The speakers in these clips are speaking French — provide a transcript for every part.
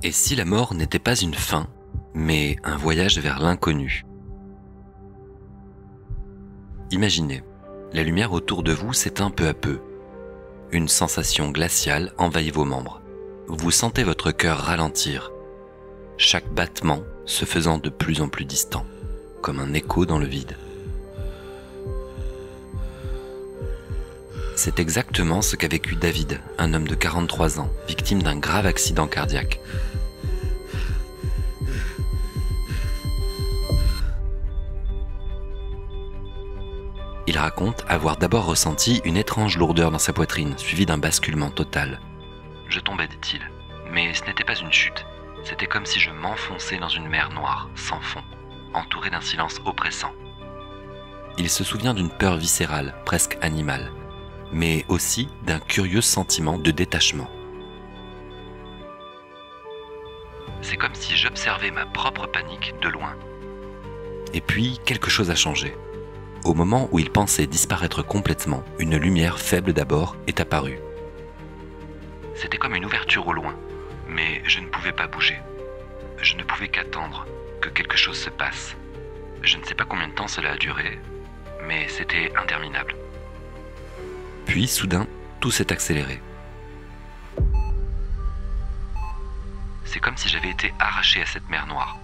Et si la mort n'était pas une fin, mais un voyage vers l'inconnu? Imaginez, la lumière autour de vous s'éteint peu à peu. Une sensation glaciale envahit vos membres. Vous sentez votre cœur ralentir, chaque battement se faisant de plus en plus distant, comme un écho dans le vide. C'est exactement ce qu'a vécu David, un homme de 43 ans, victime d'un grave accident cardiaque. Il raconte avoir d'abord ressenti une étrange lourdeur dans sa poitrine, suivie d'un basculement total. « Je tombais, dit-il, mais ce n'était pas une chute. C'était comme si je m'enfonçais dans une mer noire, sans fond, entouré d'un silence oppressant. » Il se souvient d'une peur viscérale, presque animale, mais aussi d'un curieux sentiment de détachement. C'est comme si j'observais ma propre panique de loin. Et puis, quelque chose a changé. Au moment où il pensait disparaître complètement, une lumière faible d'abord est apparue. C'était comme une ouverture au loin, mais je ne pouvais pas bouger. Je ne pouvais qu'attendre que quelque chose se passe. Je ne sais pas combien de temps cela a duré, mais c'était interminable. Puis, soudain, tout s'est accéléré. C'est comme si j'avais été arraché à cette mer noire.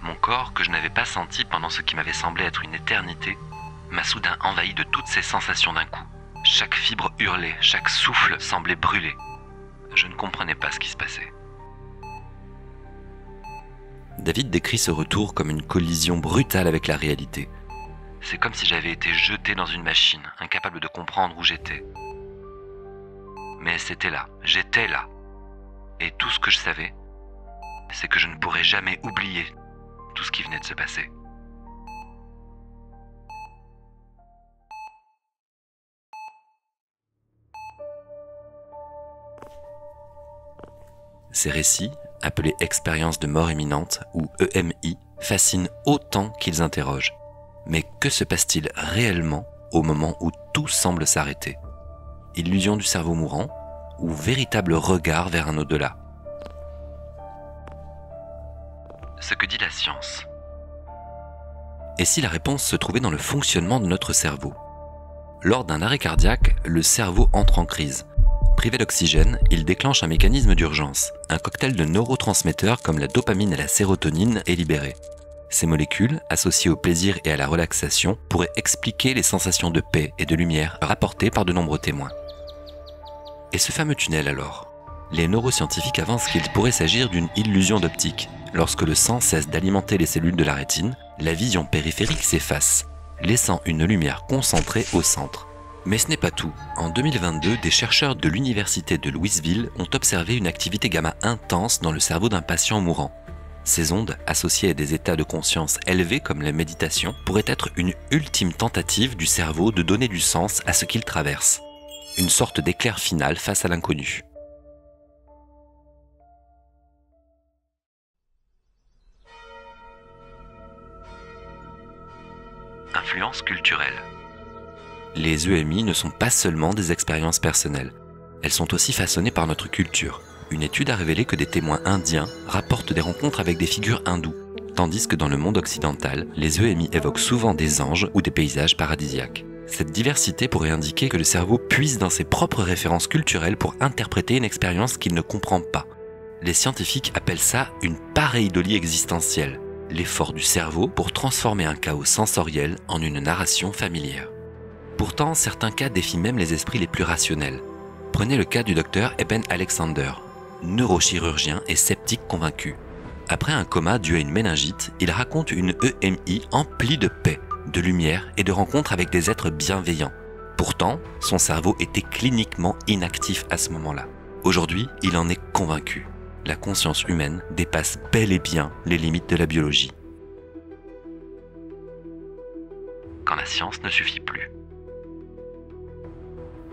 Mon corps, que je n'avais pas senti pendant ce qui m'avait semblé être une éternité, m'a soudain envahi de toutes ces sensations d'un coup. Chaque fibre hurlait, chaque souffle semblait brûler. Je ne comprenais pas ce qui se passait. David décrit ce retour comme une collision brutale avec la réalité. C'est comme si j'avais été jeté dans une machine, incapable de comprendre où j'étais. Mais c'était là, j'étais là. Et tout ce que je savais, c'est que je ne pourrais jamais oublier tout ce qui venait de se passer. Ces récits, appelés expériences de mort imminente ou EMI, fascinent autant qu'ils interrogent. Mais que se passe-t-il réellement au moment où tout semble s'arrêter? Illusion du cerveau mourant ou véritable regard vers un au-delà? Ce que dit la science. Et si la réponse se trouvait dans le fonctionnement de notre cerveau? Lors d'un arrêt cardiaque, le cerveau entre en crise. Privé d'oxygène, il déclenche un mécanisme d'urgence. Un cocktail de neurotransmetteurs comme la dopamine et la sérotonine est libéré. Ces molécules, associées au plaisir et à la relaxation, pourraient expliquer les sensations de paix et de lumière rapportées par de nombreux témoins. Et ce fameux tunnel alors? Les neuroscientifiques avancent qu'il pourrait s'agir d'une illusion d'optique. Lorsque le sang cesse d'alimenter les cellules de la rétine, la vision périphérique s'efface, laissant une lumière concentrée au centre. Mais ce n'est pas tout. En 2022, des chercheurs de l'université de Louisville ont observé une activité gamma intense dans le cerveau d'un patient mourant. Ces ondes, associées à des états de conscience élevés comme la méditation, pourraient être une ultime tentative du cerveau de donner du sens à ce qu'il traverse. Une sorte d'éclair final face à l'inconnu. Influence culturelle. Les EMI ne sont pas seulement des expériences personnelles. Elles sont aussi façonnées par notre culture. Une étude a révélé que des témoins indiens rapportent des rencontres avec des figures hindoues, tandis que dans le monde occidental, les EMI évoquent souvent des anges ou des paysages paradisiaques. Cette diversité pourrait indiquer que le cerveau puise dans ses propres références culturelles pour interpréter une expérience qu'il ne comprend pas. Les scientifiques appellent ça une pareidolie existentielle, l'effort du cerveau pour transformer un chaos sensoriel en une narration familière. Pourtant, certains cas défient même les esprits les plus rationnels. Prenez le cas du docteur Eben Alexander, neurochirurgien et sceptique convaincu. Après un coma dû à une méningite, il raconte une EMI emplie de paix, de lumière et de rencontres avec des êtres bienveillants. Pourtant, son cerveau était cliniquement inactif à ce moment-là. Aujourd'hui, il en est convaincu. La conscience humaine dépasse bel et bien les limites de la biologie. Quand la science ne suffit plus.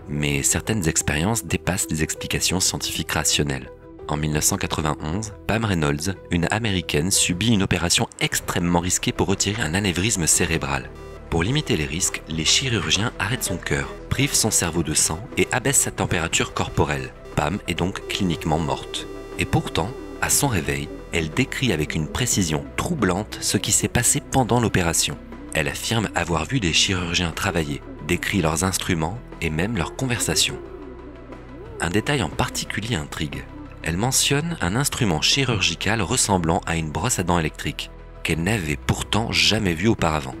Mais certaines expériences dépassent les explications scientifiques rationnelles. En 1991, Pam Reynolds, une Américaine, subit une opération extrêmement risquée pour retirer un anévrisme cérébral. Pour limiter les risques, les chirurgiens arrêtent son cœur, privent son cerveau de sang et abaissent sa température corporelle. Pam est donc cliniquement morte. Et pourtant, À son réveil, elle décrit avec une précision troublante ce qui s'est passé pendant l'opération. Elle affirme avoir vu des chirurgiens travailler, décrit leurs instruments et même leurs conversations. Un détail en particulier intrigue. Elle mentionne un instrument chirurgical ressemblant à une brosse à dents électrique, qu'elle n'avait pourtant jamais vu auparavant.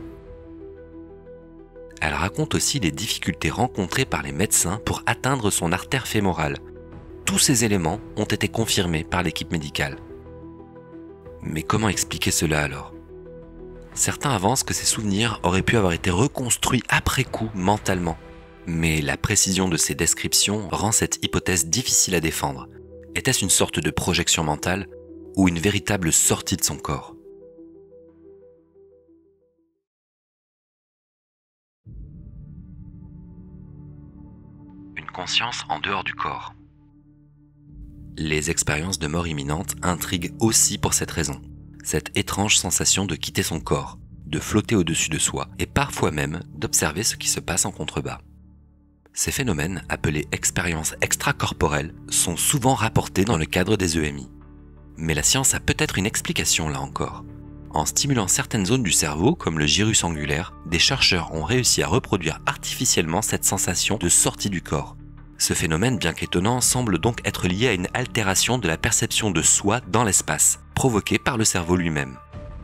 Elle raconte aussi les difficultés rencontrées par les médecins pour atteindre son artère fémorale. Tous ces éléments ont été confirmés par l'équipe médicale. Mais comment expliquer cela alors ? Certains avancent que ces souvenirs auraient pu avoir été reconstruits après coup mentalement. Mais la précision de ces descriptions rend cette hypothèse difficile à défendre. Était-ce une sorte de projection mentale ou une véritable sortie de son corps ? Une conscience en dehors du corps. Les expériences de mort imminente intriguent aussi pour cette raison. Cette étrange sensation de quitter son corps, de flotter au-dessus de soi et parfois même d'observer ce qui se passe en contrebas. Ces phénomènes, appelés expériences extracorporelles, sont souvent rapportés dans le cadre des EMI. Mais la science a peut-être une explication là encore. En stimulant certaines zones du cerveau, comme le gyrus angulaire, des chercheurs ont réussi à reproduire artificiellement cette sensation de sortie du corps. Ce phénomène, bien qu'étonnant, semble donc être lié à une altération de la perception de soi dans l'espace, provoquée par le cerveau lui-même.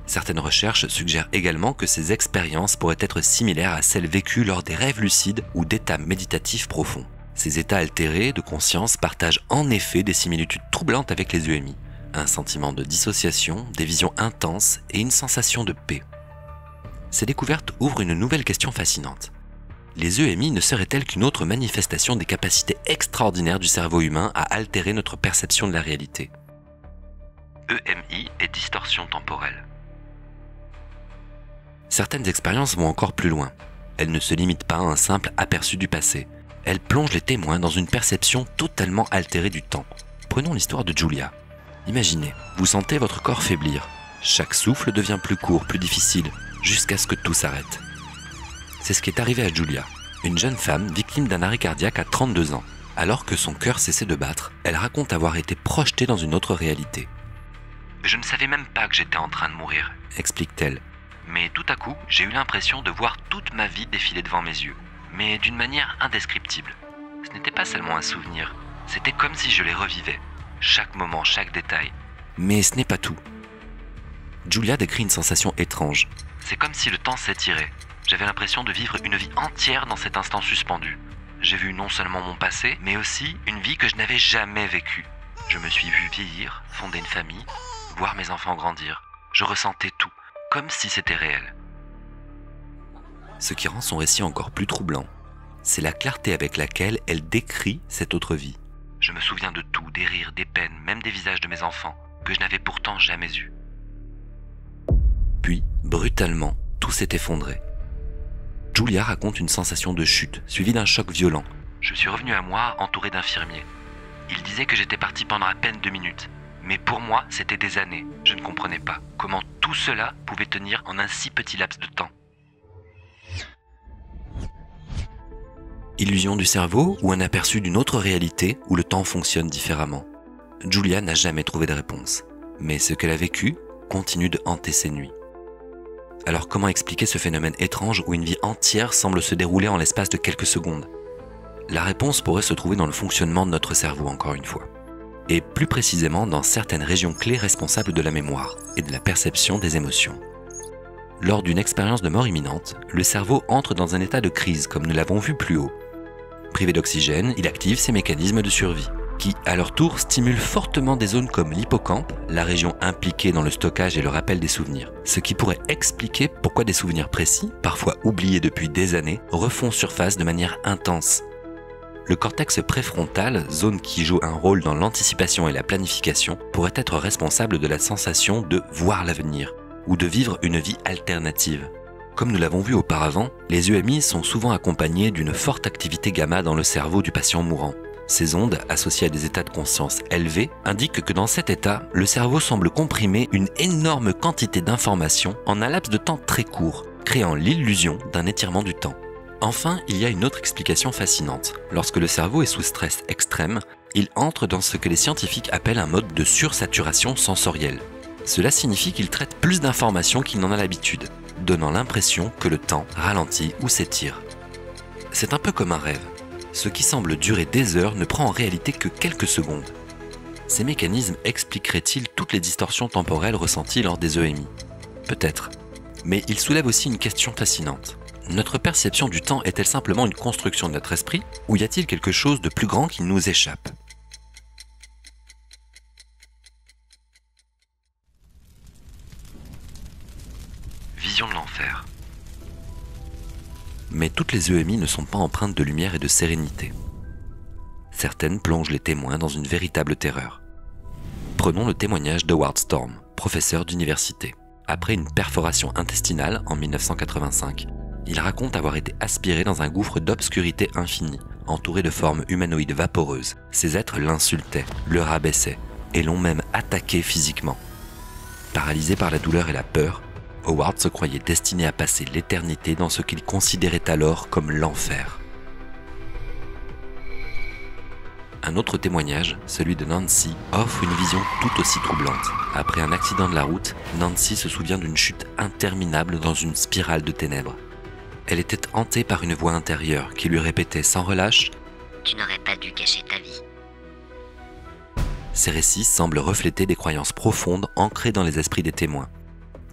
Certaines recherches suggèrent également que ces expériences pourraient être similaires à celles vécues lors des rêves lucides ou d'états méditatifs profonds. Ces états altérés de conscience partagent en effet des similitudes troublantes avec les EMI. Un sentiment de dissociation, des visions intenses et une sensation de paix. Ces découvertes ouvrent une nouvelle question fascinante. Les EMI ne seraient-elles qu'une autre manifestation des capacités extraordinaires du cerveau humain à altérer notre perception de la réalité ? EMI et distorsion temporelle. Certaines expériences vont encore plus loin. Elles ne se limitent pas à un simple aperçu du passé. Elles plongent les témoins dans une perception totalement altérée du temps. Prenons l'histoire de Julia. Imaginez, vous sentez votre corps faiblir. Chaque souffle devient plus court, plus difficile, jusqu'à ce que tout s'arrête. C'est ce qui est arrivé à Julia, une jeune femme victime d'un arrêt cardiaque à 32 ans. Alors que son cœur cessait de battre, elle raconte avoir été projetée dans une autre réalité. « Je ne savais même pas que j'étais en train de mourir », explique-t-elle. Mais tout à coup, j'ai eu l'impression de voir toute ma vie défiler devant mes yeux, mais d'une manière indescriptible. Ce n'était pas seulement un souvenir, c'était comme si je les revivais, chaque moment, chaque détail. Mais ce n'est pas tout. Julia décrit une sensation étrange. C'est comme si le temps s'étirait. J'avais l'impression de vivre une vie entière dans cet instant suspendu. J'ai vu non seulement mon passé, mais aussi une vie que je n'avais jamais vécue. Je me suis vu vieillir, fonder une famille, voir mes enfants grandir. Je ressentais tout, comme si c'était réel. Ce qui rend son récit encore plus troublant, c'est la clarté avec laquelle elle décrit cette autre vie. Je me souviens de tout, des rires, des peines, même des visages de mes enfants, que je n'avais pourtant jamais eus. Puis, brutalement, tout s'est effondré. Julia raconte une sensation de chute, suivie d'un choc violent. Je suis revenu à moi, entouré d'infirmiers. Ils disaient que j'étais parti pendant à peine 2 minutes. Mais pour moi, c'était des années. Je ne comprenais pas comment tout cela pouvait tenir en un si petit laps de temps. Illusion du cerveau ou un aperçu d'une autre réalité où le temps fonctionne différemment. Julia n'a jamais trouvé de réponse. Mais ce qu'elle a vécu continue de hanter ses nuits. Alors comment expliquer ce phénomène étrange où une vie entière semble se dérouler en l'espace de quelques secondes ? La réponse pourrait se trouver dans le fonctionnement de notre cerveau, encore une fois. Et plus précisément dans certaines régions clés responsables de la mémoire et de la perception des émotions. Lors d'une expérience de mort imminente, le cerveau entre dans un état de crise comme nous l'avons vu plus haut. Privé d'oxygène, il active ses mécanismes de survie, qui à leur tour stimulent fortement des zones comme l'hippocampe, la région impliquée dans le stockage et le rappel des souvenirs, ce qui pourrait expliquer pourquoi des souvenirs précis, parfois oubliés depuis des années, refont surface de manière intense. Le cortex préfrontal, zone qui joue un rôle dans l'anticipation et la planification, pourrait être responsable de la sensation de voir l'avenir, ou de vivre une vie alternative. Comme nous l'avons vu auparavant, les EMI sont souvent accompagnés d'une forte activité gamma dans le cerveau du patient mourant. Ces ondes, associées à des états de conscience élevés, indiquent que dans cet état, le cerveau semble comprimer une énorme quantité d'informations en un laps de temps très court, créant l'illusion d'un étirement du temps. Enfin, il y a une autre explication fascinante. Lorsque le cerveau est sous stress extrême, Il entre dans ce que les scientifiques appellent un mode de sursaturation sensorielle. Cela signifie qu'il traite plus d'informations qu'il n'en a l'habitude, donnant l'impression que le temps ralentit ou s'étire. C'est un peu comme un rêve. Ce qui semble durer des heures ne prend en réalité que quelques secondes. Ces mécanismes expliqueraient-ils toutes les distorsions temporelles ressenties lors des EMI? Peut-être. Mais ils soulèvent aussi une question fascinante. Notre perception du temps est-elle simplement une construction de notre esprit, ou y a-t-il quelque chose de plus grand qui nous échappe? Vision de l'enfer. Mais toutes les EMI ne sont pas empreintes de lumière et de sérénité. Certaines plongent les témoins dans une véritable terreur. Prenons le témoignage d'Howard Storm, professeur d'université. Après une perforation intestinale en 1985, il raconte avoir été aspiré dans un gouffre d'obscurité infinie, entouré de formes humanoïdes vaporeuses. Ces êtres l'insultaient, le rabaissaient, et l'ont même attaqué physiquement. Paralysé par la douleur et la peur, Howard se croyait destiné à passer l'éternité dans ce qu'il considérait alors comme l'enfer. Un autre témoignage, celui de Nancy, offre une vision tout aussi troublante. Après un accident de la route, Nancy se souvient d'une chute interminable dans une spirale de ténèbres. Elle était hantée par une voix intérieure qui lui répétait sans relâche « Tu n'aurais pas dû cacher ta vie ». Ces récits semblent refléter des croyances profondes ancrées dans les esprits des témoins.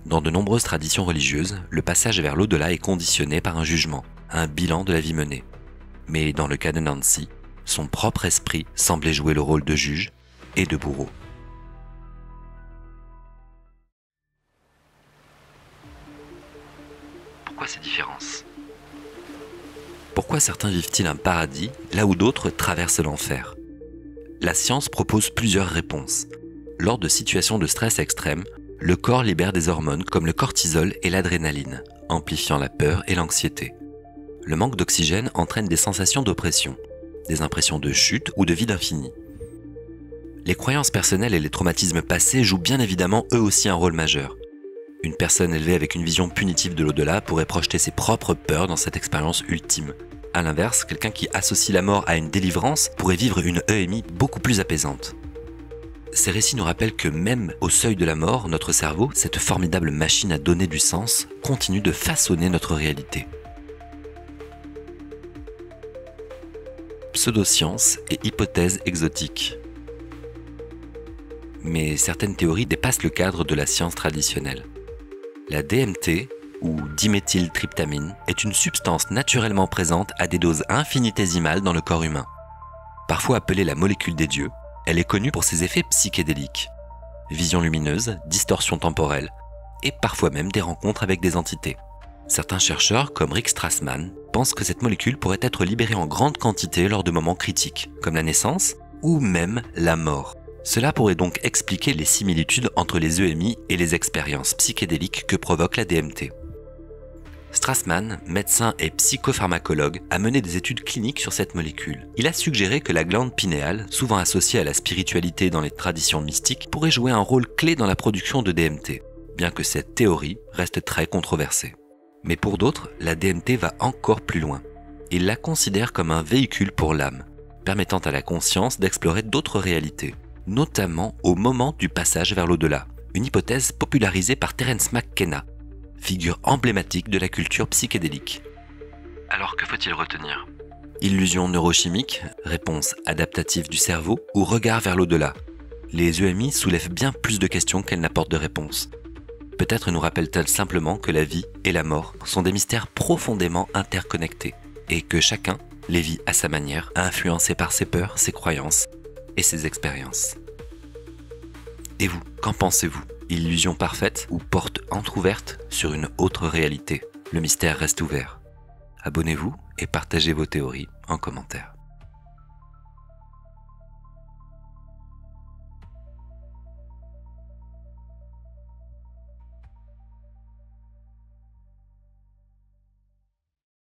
Dans de nombreuses traditions religieuses, le passage vers l'au-delà est conditionné par un jugement, un bilan de la vie menée. Mais dans le cas de Nancy, son propre esprit semblait jouer le rôle de juge et de bourreau. Pourquoi ces différences? Pourquoi certains vivent-ils un paradis, là où d'autres traversent l'enfer? La science propose plusieurs réponses. Lors de situations de stress extrême, le corps libère des hormones comme le cortisol et l'adrénaline, amplifiant la peur et l'anxiété. Le manque d'oxygène entraîne des sensations d'oppression, des impressions de chute ou de vide infini. Les croyances personnelles et les traumatismes passés jouent bien évidemment eux aussi un rôle majeur. Une personne élevée avec une vision punitive de l'au-delà pourrait projeter ses propres peurs dans cette expérience ultime. A l'inverse, quelqu'un qui associe la mort à une délivrance pourrait vivre une EMI beaucoup plus apaisante. Ces récits nous rappellent que même au seuil de la mort, notre cerveau, cette formidable machine à donner du sens, continue de façonner notre réalité. Pseudosciences et hypothèses exotiques. Mais certaines théories dépassent le cadre de la science traditionnelle. La DMT, ou diméthyltryptamine, est une substance naturellement présente à des doses infinitésimales dans le corps humain. Parfois appelée la molécule des dieux, elle est connue pour ses effets psychédéliques. Vision lumineuse, distorsion temporelle, et parfois même des rencontres avec des entités. Certains chercheurs, comme Rick Strassman, pensent que cette molécule pourrait être libérée en grande quantité lors de moments critiques, comme la naissance ou même la mort. Cela pourrait donc expliquer les similitudes entre les EMI et les expériences psychédéliques que provoque la DMT. Strassman, médecin et psychopharmacologue, a mené des études cliniques sur cette molécule. Il a suggéré que la glande pinéale, souvent associée à la spiritualité dans les traditions mystiques, pourrait jouer un rôle clé dans la production de DMT, bien que cette théorie reste très controversée. Mais pour d'autres, la DMT va encore plus loin. Ils la considèrent comme un véhicule pour l'âme, permettant à la conscience d'explorer d'autres réalités, notamment au moment du passage vers l'au-delà, une hypothèse popularisée par Terence McKenna, figure emblématique de la culture psychédélique. Alors que faut-il retenir? Illusion neurochimique, réponse adaptative du cerveau ou regard vers l'au-delà? Les EMI soulèvent bien plus de questions qu'elles n'apportent de réponses. Peut-être nous rappellent-elles simplement que la vie et la mort sont des mystères profondément interconnectés et que chacun les vit à sa manière, influencé par ses peurs, ses croyances et ses expériences. Et vous, qu'en pensez-vous? Illusion parfaite ou porte entrouverte sur une autre réalité? Le mystère reste ouvert. Abonnez-vous et partagez vos théories en commentaire.